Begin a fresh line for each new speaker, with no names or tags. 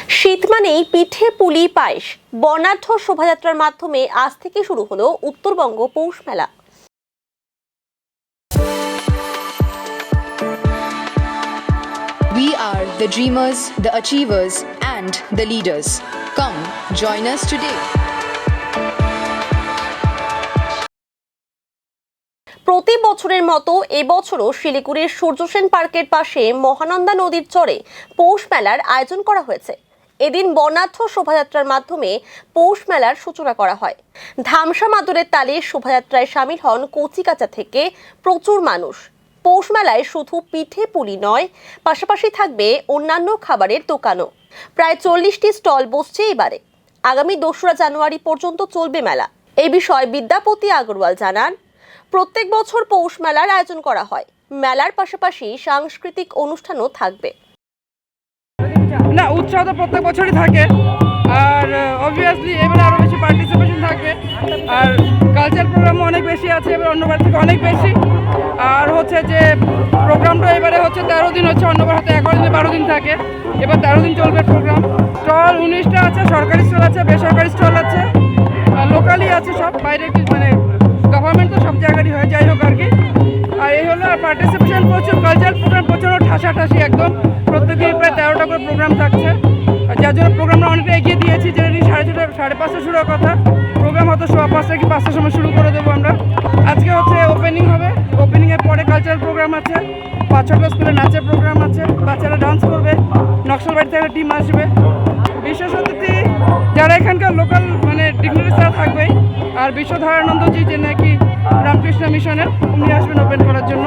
শীত মানেই পিঠে পুলি পায়েস। বর্ণাঢ্য শোভাযাত্রার মাধ্যমে আজ থেকে শুরু হলো উত্তরবঙ্গ পৌষ মেলা।
We are the dreamers, the achievers, and the leaders. Come, join us today.
প্রতি বছরের মতো এবছরও শিলিগুড়ির সূর্যসেন পার্কের পাশে মহানন্দা নদীর চরে পৌষ মেলার আয়োজন করা হয়েছে। এদিন বর্ণাঢ্য শোভাযাত্রার মাধ্যমে পৌষ মেলার সূচনা করা হয়। ধামসা মাদুরের তালে শোভাযাত্রায় সামিল হন কচিকাঁচা থেকে প্রচুর মানুষ। পৌষ মেলায় শুধু পিঠে পুলি নয়, পাশাপাশি থাকবে অন্যান্য খাবারের দোকানও। প্রায় 40টি স্টল বসছে এবারে। আগামী 2রা জানুয়ারি পর্যন্ত চলবে মেলা। এই বিষয়ে বিদ্যাপতি আগরওয়াল জানান, প্রত্যেক বছর পৌষ মেলার আয়োজন করা হয়। মেলার পাশাপাশি সাংস্কৃতিক অনুষ্ঠানও থাকবে।
না, উৎসাহ তো প্রত্যেক বছরই থাকে, আর অবভিয়াসলি এবারে আরও বেশি পার্টিসিপেশন থাকবে, আর কালচার প্রোগ্রামও অনেক বেশি আছে এবার অন্যবার থেকে অনেক বেশি। আর হচ্ছে যে প্রোগ্রামটা এবারে হচ্ছে 13 দিন হচ্ছে, অন্যবার হয়তো 11 দিন 12 দিন থাকে, এবার 13 দিন চলবে প্রোগ্রাম। স্টল 19টা আছে, সরকারি স্টল আছে, বেসরকারি স্টল আছে, লোকালি আছে, সব বাইরে মানে গভর্নমেন্ট তো সব জায়গারই হয়, যাই হোক আর কি। আর এই হলো পার্টিসিপেশন প্রচুর, কালচারাল প্রোগ্রাম প্রচুর ঠাসাঠাসি একদম। প্রত্যেকদিন প্রায় 13টা করে প্রোগ্রাম থাকছে, আর যার জন্য প্রোগ্রামটা অনেকটা এগিয়ে দিয়েছি। যেটা 4:30 শুরু হওয়ার কথা, প্রোগ্রাম হয়তো 5:15 কি 5টার সময় শুরু করে দেবো আমরা। আজকে হচ্ছে ওপেনিং হবে, ওপেনিংয়ের পরে কালচারাল প্রোগ্রাম আছে, 5-6টা স্কুলে নাচের প্রোগ্রাম আছে, বাচ্চারা ডান্স করবে, নকশালবাড়ি থেকে টিম আসবে। বিশেষ অতিথি যারা এখানকার লোকাল মানে ডিগনিটারিজ তারা থাকবেই, আর বিশ্বধরানন্দজি যে নাকি রামকৃষ্ণ মিশনের, উনি আসবেন ওপেন করার জন্য।